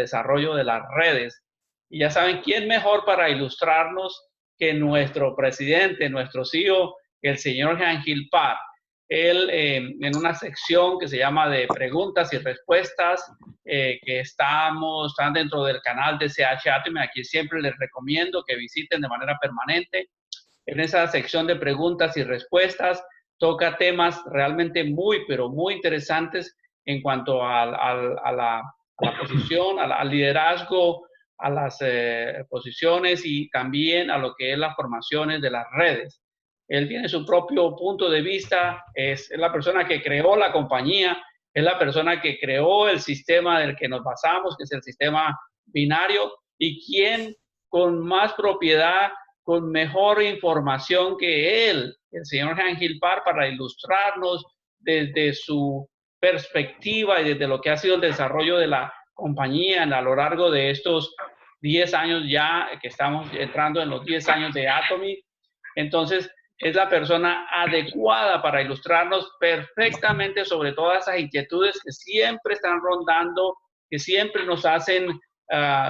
desarrollo de las redes. Y ya saben, ¿quién mejor para ilustrarnos que nuestro presidente, nuestro CEO, el señor Jean Gil Parr? Él, en una sección que se llama de preguntas y respuestas, que están dentro del canal de CH Atomy, aquí siempre les recomiendo que visiten de manera permanente. En esa sección de preguntas y respuestas toca temas realmente muy, pero muy interesantes en cuanto a la posición, al liderazgo, a las posiciones y también a lo que es las formaciones de las redes. Él tiene su propio punto de vista, es la persona que creó la compañía, es la persona que creó el sistema del que nos basamos, que es el sistema binario, y quien con más propiedad, con mejor información que él, el señor Jean Gil Parr, para ilustrarnos desde su perspectiva y desde lo que ha sido el desarrollo de la compañía a lo largo de estos 10 años ya, que estamos entrando en los 10 años de Atomy. Entonces, es la persona adecuada para ilustrarnos perfectamente sobre todas esas inquietudes que siempre están rondando, que siempre nos hacen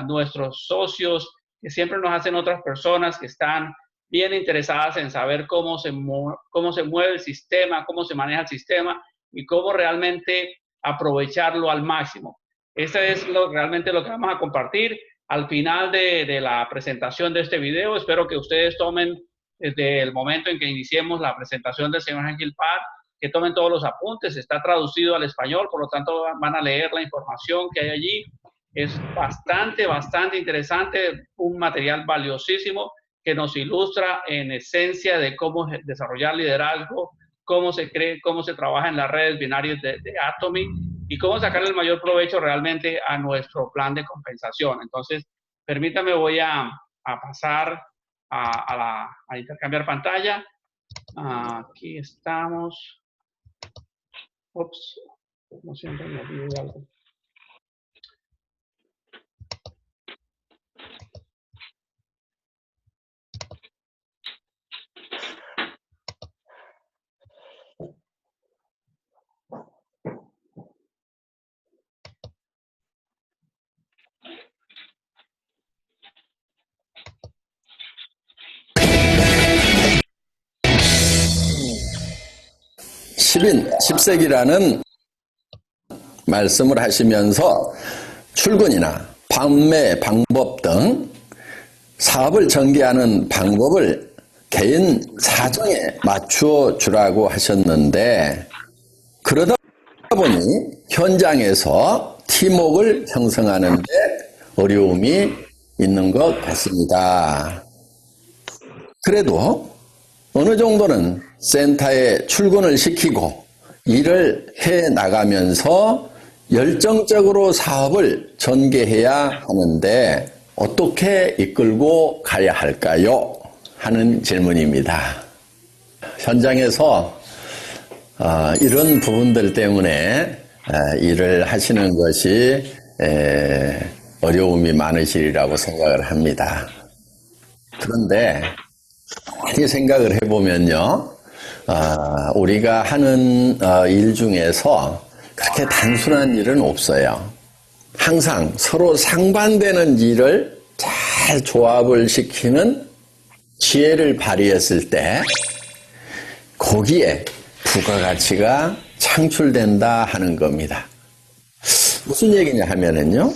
nuestros socios, que siempre nos hacen otras personas que están bien interesadas en saber cómo se mueve el sistema, cómo se maneja el sistema y cómo realmente aprovecharlo al máximo. Eso es realmente lo que vamos a compartir al final de la presentación de este video. Espero que ustedes tomen desde el momento en que iniciemos la presentación del señor Jean Gil Parr, que tomen todos los apuntes. Está traducido al español, por lo tanto van a leer la información que hay allí. Es bastante interesante, un material valiosísimo que nos ilustra en esencia de cómo desarrollar liderazgo, cómo se trabaja en las redes binarias de Atomy y cómo sacarle el mayor provecho realmente a nuestro plan de compensación. Entonces, permítame, voy a pasar a intercambiar pantalla. Aquí estamos. Ups, como siempre me olvido algo. (10세기라는) 말씀을 하시면서 출근이나 판매 방법 등 사업을 전개하는 방법을 개인 사정에 맞추어 주라고 하셨는데, 그러다 보니 현장에서 팀워크를 형성하는 데 어려움이 있는 것 같습니다. 그래도 어느 정도는 센터에 출근을 시키고 일을 해 나가면서 열정적으로 사업을 전개해야 하는데 어떻게 이끌고 가야 할까요? 하는 질문입니다. 현장에서 이런 부분들 때문에 일을 하시는 것이 어려움이 많으시리라고 생각을 합니다. 그런데 많이 생각을 해보면요, 우리가 하는 일 중에서 그렇게 단순한 일은 없어요. 항상 서로 상반되는 일을 잘 조합을 시키는 지혜를 발휘했을 때 거기에 부가가치가 창출된다 하는 겁니다. 무슨 얘기냐 하면은요,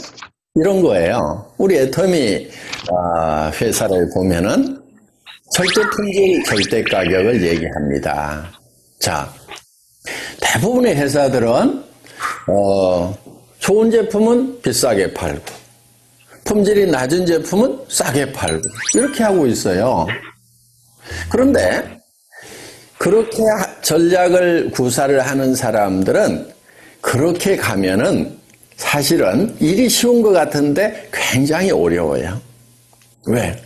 이런 거예요. 우리 애터미 회사를 보면은 절대 품질, 절대 가격을 얘기합니다. 자, 대부분의 회사들은 좋은 제품은 비싸게 팔고 품질이 낮은 제품은 싸게 팔고 이렇게 하고 있어요. 그런데 그렇게 전략을 구사를 하는 사람들은 그렇게 가면은 사실은 일이 쉬운 것 같은데 굉장히 어려워요. 왜?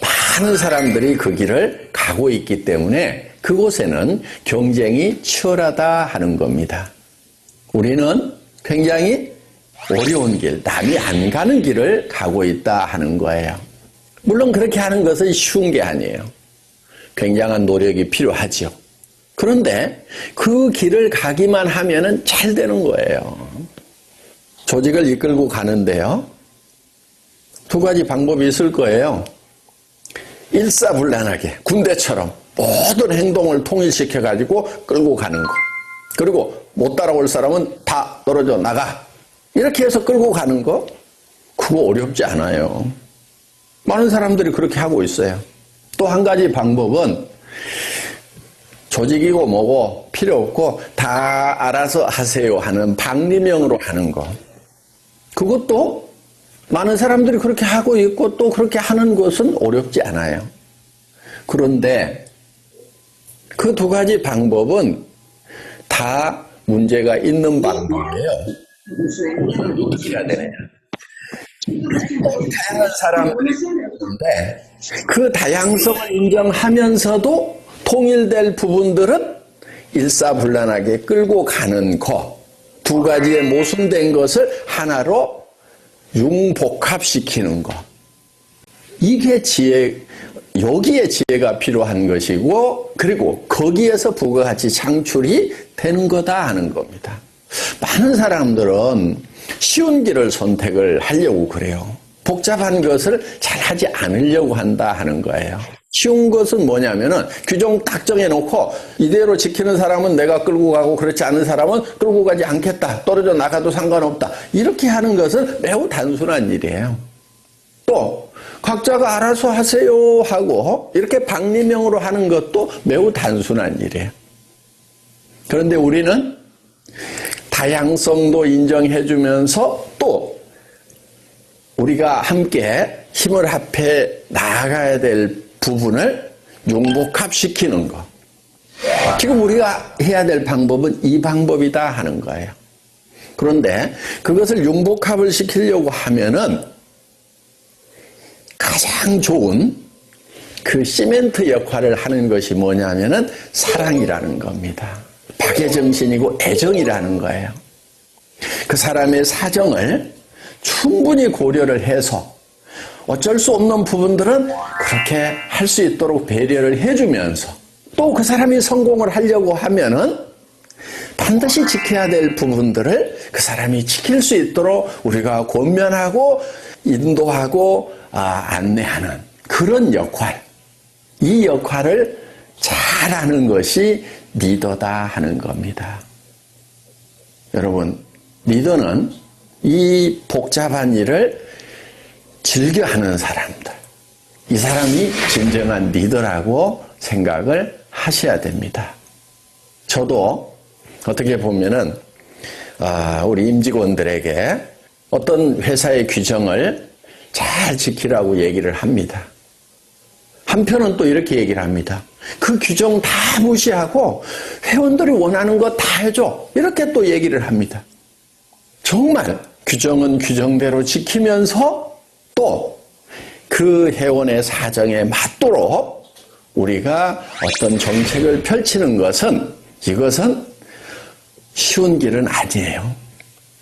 많은 사람들이 그 길을 가고 있기 때문에 그곳에는 경쟁이 치열하다 하는 겁니다. 우리는 굉장히 어려운 길, 남이 안 가는 길을 가고 있다 하는 거예요. 물론 그렇게 하는 것은 쉬운 게 아니에요. 굉장한 노력이 필요하죠. 그런데 그 길을 가기만 하면은 잘 되는 거예요. 조직을 이끌고 가는데요, 두 가지 방법이 있을 거예요. 일사불란하게 군대처럼 모든 행동을 통일시켜가지고 끌고 가는 거. 그리고 못 따라올 사람은 다 떨어져 나가. 이렇게 해서 끌고 가는 거, 그거 어렵지 않아요. 많은 사람들이 그렇게 하고 있어요. 또 한 가지 방법은 조직이고 뭐고 필요 없고 다 알아서 하세요 하는 방리명으로 하는 거. 그것도 많은 사람들이 그렇게 하고 있고 또 그렇게 하는 것은 어렵지 않아요. 그런데 그 두 가지 방법은 다 문제가 있는 방법이에요. 어떻게 해야 되느냐. 다양한 사람들이 있는데 그 다양성을 인정하면서도 통일될 부분들은 일사불란하게 끌고 가는 것, 두 가지의 모순된 것을 하나로 융복합시키는 것. 이게 여기에 지혜가 필요한 것이고, 그리고 거기에서 부가가치 창출이 되는 거다 하는 겁니다. 많은 사람들은 쉬운 길을 선택을 하려고 그래요. 복잡한 것을 잘 하지 않으려고 한다 하는 거예요. 쉬운 것은 뭐냐면은 규정 딱 정해놓고 이대로 지키는 사람은 내가 끌고 가고 그렇지 않은 사람은 끌고 가지 않겠다. 떨어져 나가도 상관없다. 이렇게 하는 것은 매우 단순한 일이에요. 또 각자가 알아서 하세요 하고 이렇게 방리명으로 하는 것도 매우 단순한 일이에요. 그런데 우리는 다양성도 인정해주면서 또 우리가 함께 힘을 합해 나아가야 될 부분을 융복합시키는 것. 지금 우리가 해야 될 방법은 이 방법이다 하는 거예요. 그런데 그것을 융복합을 시키려고 하면은 가장 좋은 그 시멘트 역할을 하는 것이 뭐냐면은 사랑이라는 겁니다. 박애정신이고 애정이라는 거예요. 그 사람의 사정을 충분히 고려를 해서 어쩔 수 없는 부분들은 그렇게 할 수 있도록 배려를 해주면서 또 그 사람이 성공을 하려고 하면은 반드시 지켜야 될 부분들을 그 사람이 지킬 수 있도록 우리가 권면하고 인도하고 안내하는 그런 역할. 이 역할을 잘하는 것이 리더다 하는 겁니다. 여러분, 리더는 이 복잡한 일을 즐겨하는 사람들. 이 사람이 진정한 리더라고 생각을 하셔야 됩니다. 저도 어떻게 보면은 우리 임직원들에게 어떤 회사의 규정을 잘 지키라고 얘기를 합니다. 한편은 또 이렇게 얘기를 합니다. 그 규정 다 무시하고 회원들이 원하는 거 다 해줘. 이렇게 또 얘기를 합니다. 정말 규정은 규정대로 지키면서 또 그 회원의 사정에 맞도록 우리가 어떤 정책을 펼치는 것은 이것은 쉬운 길은 아니에요.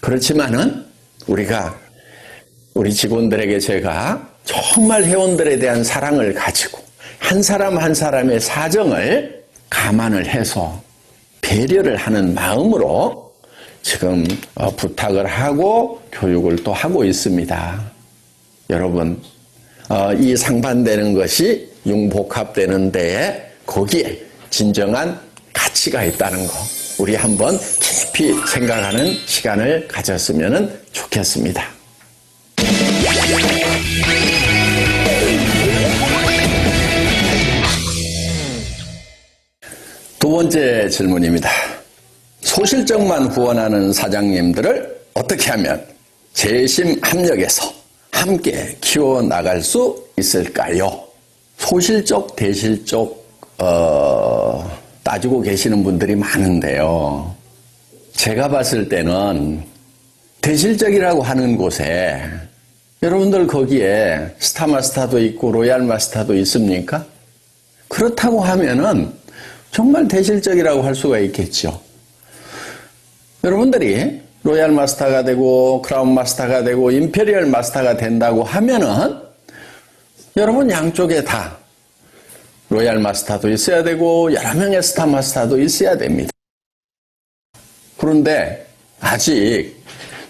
그렇지만은 우리 직원들에게 제가 정말 회원들에 대한 사랑을 가지고 한 사람 한 사람의 사정을 감안을 해서 배려를 하는 마음으로 지금 부탁을 하고 교육을 또 하고 있습니다. 여러분, 이 상반되는 것이 융복합되는 데에 거기에 진정한 가치가 있다는 거 우리 한번 깊이 생각하는 시간을 가졌으면 좋겠습니다. 두 번째 질문입니다. 소실적만 후원하는 사장님들을 어떻게 하면 재심 합력해서 함께 키워나갈 수 있을까요? 소실적, 대실적 따지고 계시는 분들이 많은데요. 제가 봤을 때는 대실적이라고 하는 곳에 여러분들 거기에 스타마스터도 있고 로얄마스터도 있습니까? 그렇다고 하면은 정말 대실적이라고 할 수가 있겠죠. 여러분들이 로얄 마스터가 되고 크라운 마스터가 되고 임페리얼 마스터가 된다고 하면은 여러분 양쪽에 다 로얄 마스터도 있어야 되고 여러 명의 스타 마스터도 있어야 됩니다. 그런데 아직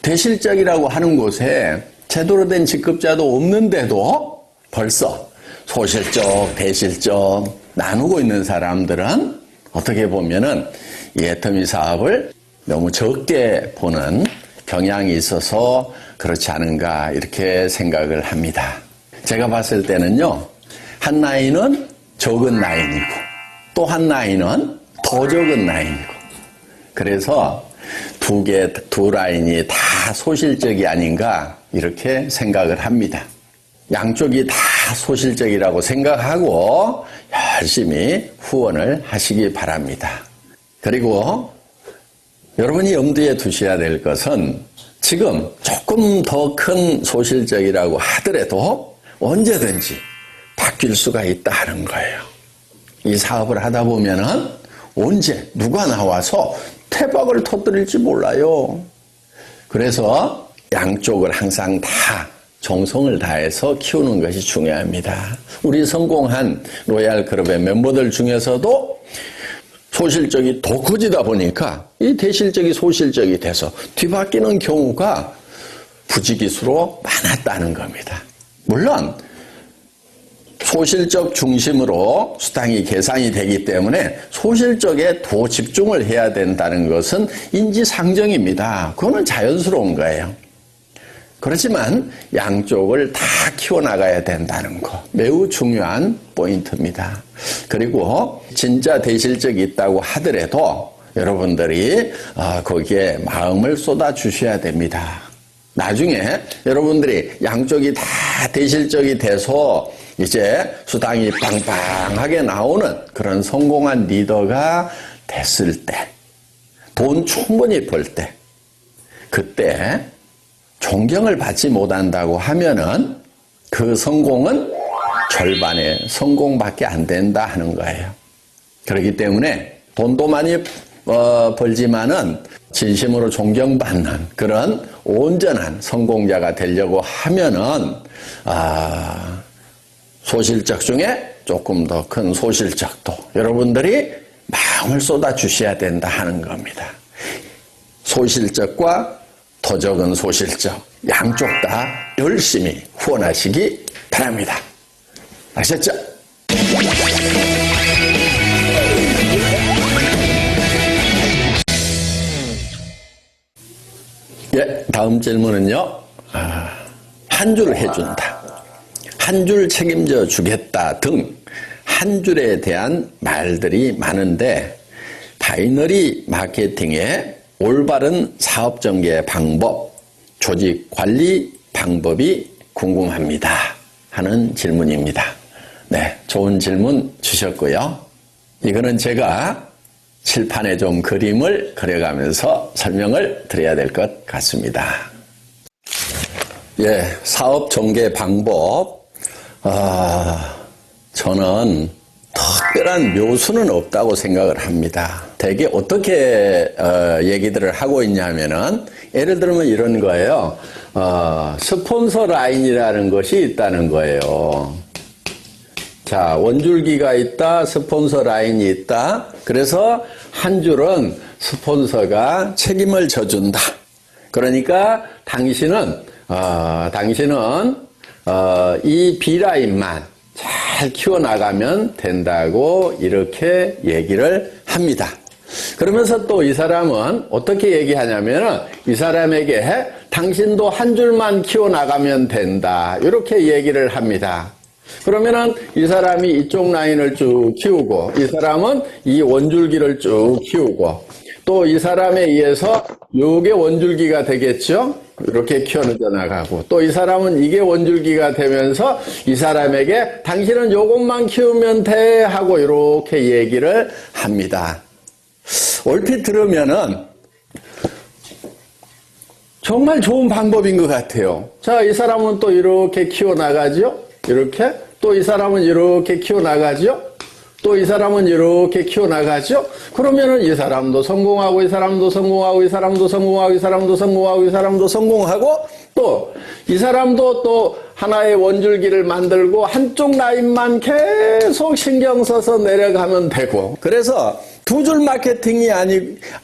대실적이라고 하는 곳에 제대로 된 직급자도 없는데도 벌써 소실적, 대실적 나누고 있는 사람들은 어떻게 보면은 이 애터미 사업을 너무 적게 보는 경향이 있어서 그렇지 않은가 이렇게 생각을 합니다. 제가 봤을 때는요, 한 라인은 적은 라인이고 또 한 라인은 더 적은 라인이고, 그래서 두 라인이 다 소실적이 아닌가 이렇게 생각을 합니다. 양쪽이 다 소실적이라고 생각하고 열심히 후원을 하시기 바랍니다. 그리고 여러분이 염두에 두셔야 될 것은 지금 조금 더 큰 소실적이라고 하더라도 언제든지 바뀔 수가 있다는 거예요. 이 사업을 하다 보면은 언제 누가 나와서 태박을 터뜨릴지 몰라요. 그래서 양쪽을 항상 다 정성을 다해서 키우는 것이 중요합니다. 우리 성공한 로얄클럽의 멤버들 중에서도 소실적이 더 커지다 보니까 이 대실적이 소실적이 돼서 뒤바뀌는 경우가 부지기수로 많았다는 겁니다. 물론 소실적 중심으로 수당이 계산이 되기 때문에 소실적에 더 집중을 해야 된다는 것은 인지상정입니다. 그거는 자연스러운 거예요. 그렇지만 양쪽을 다 키워나가야 된다는 거 매우 중요한 포인트입니다. 그리고 진짜 대실적이 있다고 하더라도 여러분들이 거기에 마음을 쏟아주셔야 됩니다. 나중에 여러분들이 양쪽이 다 대실적이 돼서 이제 수당이 빵빵하게 나오는 그런 성공한 리더가 됐을 때, 돈 충분히 벌 때, 그때 존경을 받지 못한다고 하면은 그 성공은 절반의 성공밖에 안 된다 하는 거예요. 그렇기 때문에 돈도 많이 벌지만은 진심으로 존경받는 그런 온전한 성공자가 되려고 하면은 소실적 중에 조금 더 큰 소실적도 여러분들이 마음을 쏟아주셔야 된다 하는 겁니다. 소실적과 더 적은 소실적 양쪽 다 열심히 후원하시기 바랍니다. 아셨죠? 예, 다음 질문은요. 한 줄 해준다. 한 줄 책임져 주겠다 등 한 줄에 대한 말들이 많은데 바이너리 마케팅의 올바른 사업 전개 방법, 조직 관리 방법이 궁금합니다 하는 질문입니다. 네, 좋은 질문 주셨고요. 이거는 제가 칠판에 좀 그림을 그려가면서 설명을 드려야 될 것 같습니다. 예, 사업 전개 방법. 저는 특별한 묘수는 없다고 생각을 합니다. 대개 어떻게 얘기들을 하고 있냐면은 예를 들면 이런 거예요. 스폰서 라인이라는 것이 있다는 거예요. 자, 원줄기가 있다, 스폰서 라인이 있다. 그래서 한 줄은 스폰서가 책임을 져준다. 그러니까 당신은 이 B라인만 잘 키워나가면 된다고 이렇게 얘기를 합니다. 그러면서 또 이 사람은 어떻게 얘기하냐면 이 사람에게 당신도 한 줄만 키워나가면 된다. 이렇게 얘기를 합니다. 그러면은 이 사람이 이쪽 라인을 쭉 키우고 이 사람은 이 원줄기를 쭉 키우고 또 이 사람에 의해서 요게 원줄기가 되겠죠? 이렇게 키워져 나가고 또 이 사람은 이게 원줄기가 되면서 이 사람에게 당신은 요것만 키우면 돼 하고 이렇게 얘기를 합니다. 얼핏 들으면은 정말 좋은 방법인 것 같아요. 자, 이 사람은 또 이렇게 키워나가죠? 이렇게. 또 이 사람은 이렇게 키워나가죠? 또 이 사람은 이렇게 키워나가죠? 그러면은 이 사람도 성공하고, 이 사람도 성공하고, 이 사람도 성공하고, 이 사람도 성공하고, 이 사람도 성공하고, 또 이 사람도 또 하나의 원줄기를 만들고 한쪽 라인만 계속 신경 써서 내려가면 되고, 그래서 두 줄 마케팅이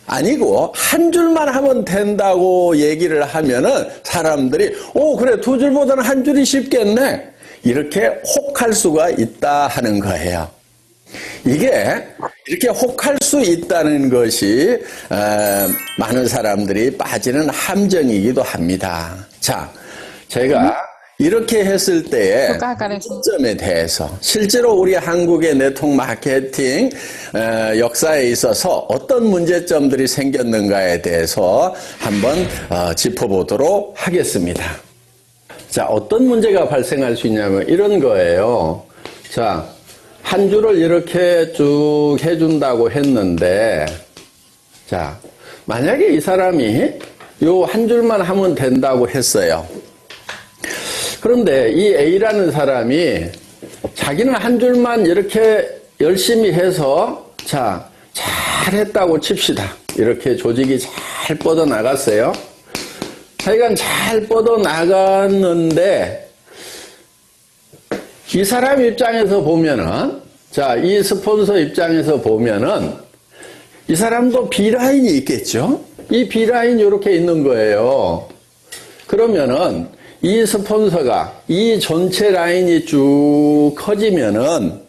아니고 한 줄만 하면 된다고 얘기를 하면은 사람들이 그래, 두 줄보다는 한 줄이 쉽겠네, 이렇게 혹할 수가 있다 하는 거예요. 이게 이렇게 혹할 수 있다는 것이 많은 사람들이 빠지는 함정이기도 합니다. 자, 제가 이렇게 했을 때의 문제점에 대해서, 실제로 우리 한국의 네트워크 마케팅 역사에 있어서 어떤 문제점들이 생겼는가에 대해서 한번 짚어보도록 하겠습니다. 자, 어떤 문제가 발생할 수 있냐면 이런 거예요. 자, 한 줄을 이렇게 쭉 해준다고 했는데, 자, 만약에 이 사람이 요 한 줄만 하면 된다고 했어요. 그런데 이 A라는 사람이 자기는 한 줄만 이렇게 열심히 해서, 자, 잘했다고 칩시다. 이렇게 조직이 잘 뻗어나갔어요. 하여간 잘 뻗어나갔는데, 이 사람 입장에서 보면은, 자, 이 스폰서 입장에서 보면은, 이 사람도 B라인이 있겠죠? 이 B라인이 이렇게 있는 거예요. 그러면은, 이 스폰서가 이 전체 라인이 쭉 커지면은,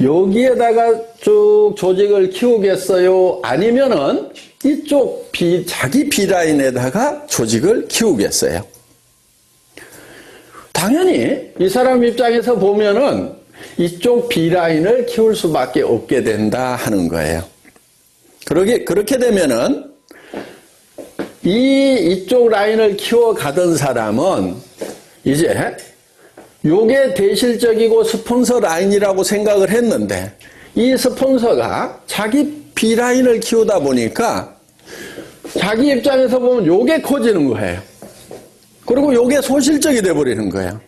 여기에다가 쭉 조직을 키우겠어요? 아니면은, 이쪽 자기 B라인에다가 조직을 키우겠어요? 당연히 이 사람 입장에서 보면은 이쪽 B라인을 키울 수밖에 없게 된다 하는 거예요. 그렇게 되면은 이쪽 라인을 키워가던 사람은 이제 요게 대실적이고 스폰서 라인이라고 생각을 했는데, 이 스폰서가 자기 B라인을 키우다 보니까 자기 입장에서 보면 요게 커지는 거예요. 그리고 요게 소실적이 돼버리는 거예요.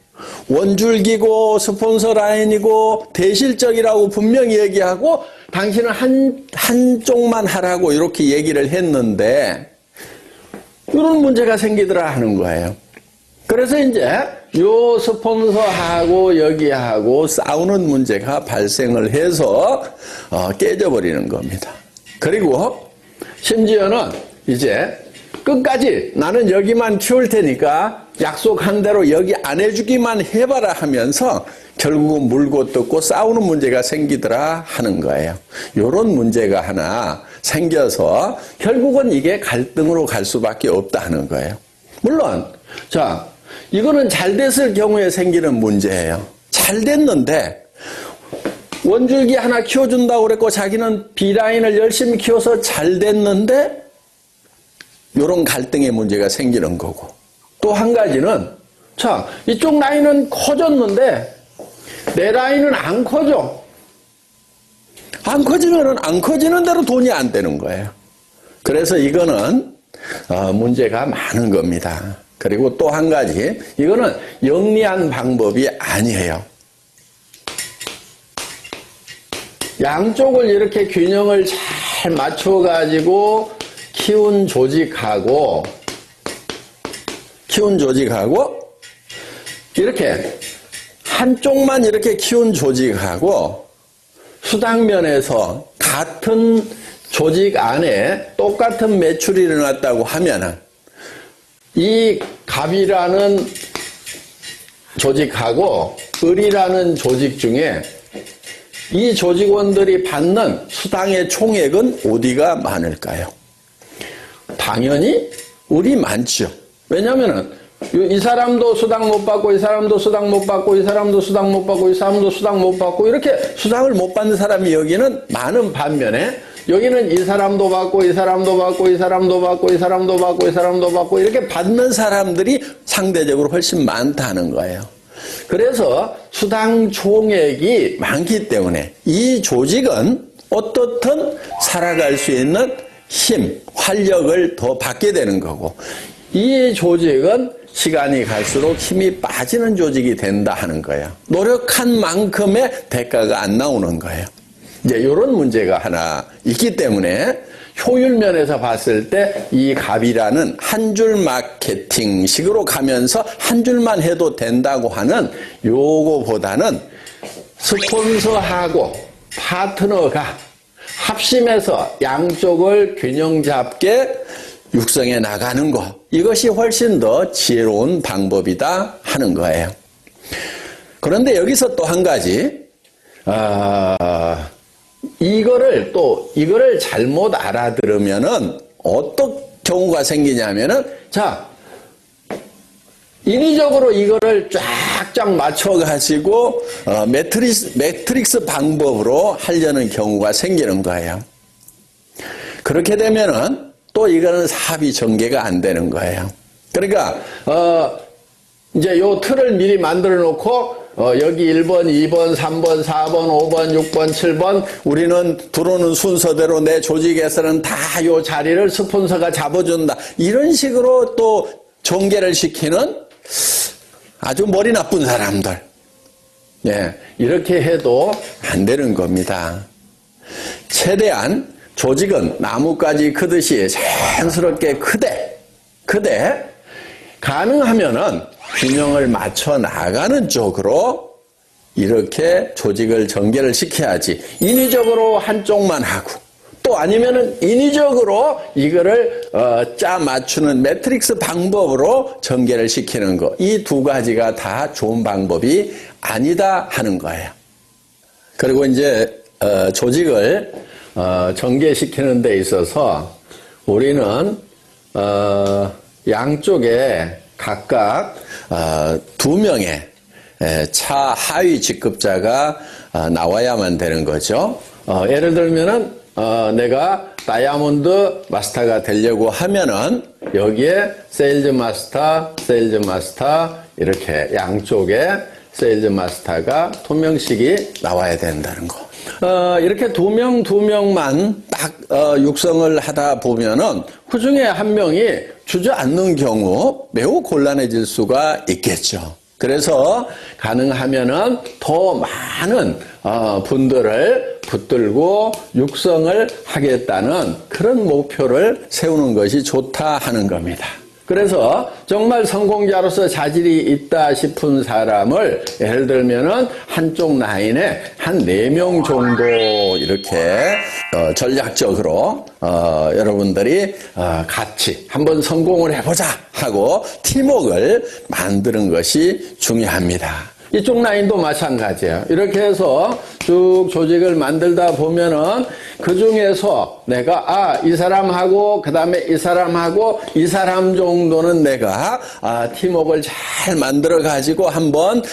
원줄기고 스폰서 라인이고 대실적이라고 분명히 얘기하고 당신은 한쪽만 하라고 이렇게 얘기를 했는데, 이런 문제가 생기더라 하는 거예요. 그래서 이제 요 스폰서하고 여기하고 싸우는 문제가 발생을 해서 깨져버리는 겁니다. 그리고 심지어는 이제 끝까지 나는 여기만 키울 테니까 약속한 대로 여기 안 해주기만 해봐라 하면서 결국은 물고 뜯고 싸우는 문제가 생기더라 하는 거예요. 이런 문제가 하나 생겨서 결국은 이게 갈등으로 갈 수밖에 없다 하는 거예요. 물론 자, 이거는 잘 됐을 경우에 생기는 문제예요. 잘 됐는데 원줄기 하나 키워준다고 그랬고 자기는 B라인을 열심히 키워서 잘 됐는데 이런 갈등의 문제가 생기는 거고, 또 한 가지는 자, 이쪽 라인은 커졌는데 내 라인은 안 커져. 안 커지면은 안 커지는 대로 돈이 안 되는 거예요. 그래서 이거는 문제가 많은 겁니다. 그리고 또 한 가지, 이거는 영리한 방법이 아니에요. 양쪽을 이렇게 균형을 잘 맞춰가지고 키운 조직하고 이렇게 한쪽만 이렇게 키운 조직하고 수당면에서 같은 조직 안에 똑같은 매출이 일어났다고 하면은 이 갑이라는 조직하고 을이라는 조직 중에 이 조직원들이 받는 수당의 총액은 어디가 많을까요? 당연히 을이 많죠. 왜냐면은 이 사람도 수당 못 받고 이 사람도 수당 못 받고 이 사람도 수당 못 받고 이 사람도 수당 못 받고 이렇게 수당을 못 받는 사람이 여기는 많은 반면에 여기는 이 사람도 받고 이 사람도 받고 이 사람도 받고 이 사람도 받고 이 사람도 받고 이렇게 받는 사람들이 상대적으로 훨씬 많다는 거예요. 그래서 수당 총액이 많기 때문에 이 조직은 어떻든 살아갈 수 있는 힘, 활력을 더 받게 되는 거고, 이 조직은 시간이 갈수록 힘이 빠지는 조직이 된다 하는 거예요. 노력한 만큼의 대가가 안 나오는 거예요. 이제 이런 문제가 하나 있기 때문에 효율 면에서 봤을 때 이 갑이라는 한 줄 마케팅식으로 가면서 한 줄만 해도 된다고 하는 요거보다는 스폰서하고 파트너가 합심해서 양쪽을 균형 잡게 육성해 나가는 것, 이것이 훨씬 더 지혜로운 방법이다 하는 거예요. 그런데 여기서 또 한 가지, 이거를 잘못 알아들으면은 어떤 경우가 생기냐면은, 자, 인위적으로 이거를 쫙쫙 맞춰가지고 매트릭스 방법으로 하려는 경우가 생기는 거예요. 그렇게 되면은 또 이거는 사업이 전개가 안 되는 거예요. 그러니까 이제 요 틀을 미리 만들어 놓고 여기 1번, 2번, 3번, 4번, 5번, 6번, 7번 우리는 들어오는 순서대로 내 조직에서는 다 요 자리를 스폰서가 잡아준다. 이런 식으로 또 전개를 시키는 아주 머리 나쁜 사람들. 예, 이렇게 해도 안 되는 겁니다. 최대한 조직은 나뭇가지 크듯이 자연스럽게 크되 가능하면은 균형을 맞춰 나가는 쪽으로 이렇게 조직을 전개를 시켜야지, 인위적으로 한쪽만 하고 또 아니면은 인위적으로 이거를 짜 맞추는 매트릭스 방법으로 전개를 시키는 거, 이 두 가지가 다 좋은 방법이 아니다 하는 거예요. 그리고 이제 조직을 전개시키는 데 있어서 우리는 양쪽에 각각 2명의 차하위 직급자가 나와야만 되는 거죠. 예를 들면은 내가 다이아몬드 마스터가 되려고 하면은 여기에 세일즈 마스터 이렇게 양쪽에 세일즈 마스터가 2명씩이 나와야 된다는 거. 이렇게 2명만 딱 육성을 하다 보면은 그 중에 한 명이 주저앉는 경우 매우 곤란해질 수가 있겠죠. 그래서 가능하면은 더 많은 분들을 붙들고 육성을 하겠다는 그런 목표를 세우는 것이 좋다 하는 겁니다. 그래서 정말 성공자로서 자질이 있다 싶은 사람을 예를 들면은 한쪽 라인에 한 4명 정도 이렇게 전략적으로 여러분들이 같이 한번 성공을 해보자 하고 팀워크를 만드는 것이 중요합니다. 이쪽 라인도 마찬가지예요. 이렇게 해서 쭉 조직을 만들다 보면은 그 중에서 내가 이 사람하고 그 다음에 이 사람하고 이 사람 정도는 내가 팀워크를 잘 만들어 가지고 한번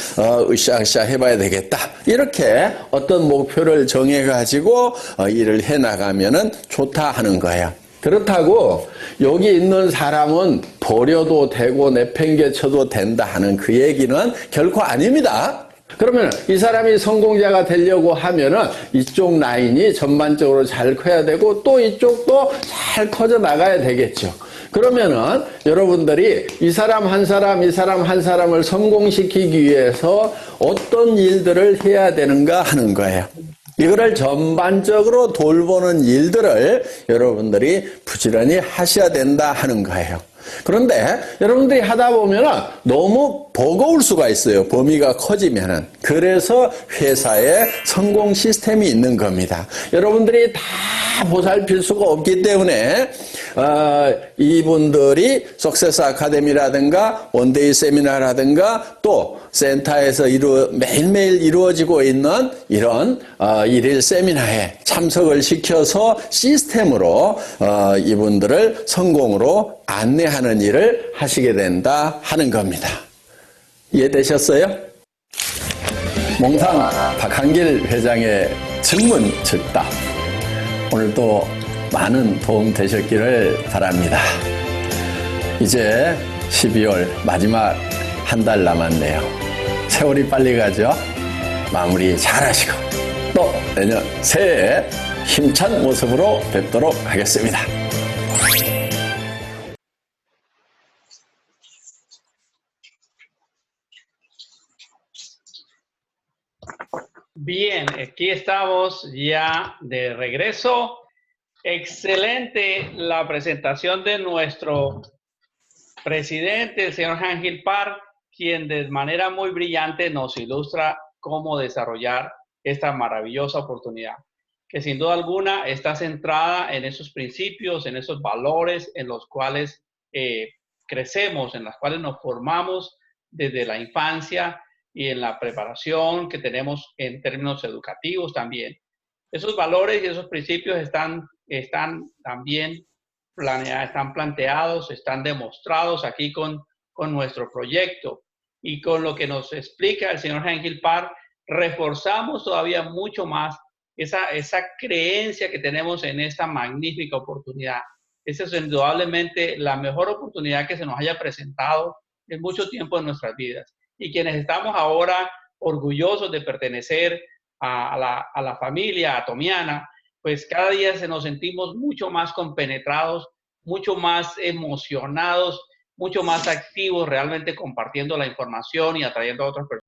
으쌰으쌰 해봐야 되겠다. 이렇게 어떤 목표를 정해 가지고 일을 해 나가면은 좋다 하는 거예요. 그렇다고 여기 있는 사람은 버려도 되고 내팽개쳐도 된다 하는 그 얘기는 결코 아닙니다. 그러면 이 사람이 성공자가 되려고 하면은 이쪽 라인이 전반적으로 잘 커야 되고 또 이쪽도 잘 커져 나가야 되겠죠. 그러면은 여러분들이 이 사람 한 사람을 성공시키기 위해서 어떤 일들을 해야 되는가 하는 거예요. 이거를 전반적으로 돌보는 일들을 여러분들이 부지런히 하셔야 된다 하는 거예요. 그런데 여러분들이 하다 보면은 너무 버거울 수가 있어요. 범위가 커지면은. 그래서 회사에 성공 시스템이 있는 겁니다. 여러분들이 다 보살필 수가 없기 때문에 이분들이 석세스 아카데미라든가 원데이 세미나라든가 또 센터에서 매일매일 이루어지고 있는 이런 일일 세미나에 참석을 시켜서 시스템으로 이분들을 성공으로 안내하는 일을 하시게 된다 하는 겁니다. 이해되셨어요? 몽상 박한길 회장의 증문 즉답, 오늘도 많은 도움 되셨기를 바랍니다. 이제 12월 마지막 한 달 남았네요. 세월이 빨리 가죠? 마무리 잘 하시고 또 내년 새해에 힘찬 모습으로 뵙도록 하겠습니다. Bien, aquí estamos ya de regreso. Excelente la presentación de nuestro presidente, el señor Hangil Park, quien de manera muy brillante nos ilustra cómo desarrollar esta maravillosa oportunidad, que sin duda alguna está centrada en esos principios, en esos valores en los cuales crecemos, en los cuales nos formamos desde la infancia y en la preparación que tenemos en términos educativos también. Esos valores y esos principios están también están planteados, están demostrados aquí con nuestro proyecto y con lo que nos explica el señor Hangil Park, reforzamos todavía mucho más esa creencia que tenemos en esta magnífica oportunidad. Esa es indudablemente la mejor oportunidad que se nos haya presentado en mucho tiempo en nuestras vidas. Y quienes estamos ahora orgullosos de pertenecer a la familia atomiana, pues cada día nos sentimos mucho más compenetrados, mucho más emocionados, mucho más activos realmente compartiendo la información y atrayendo a otras personas.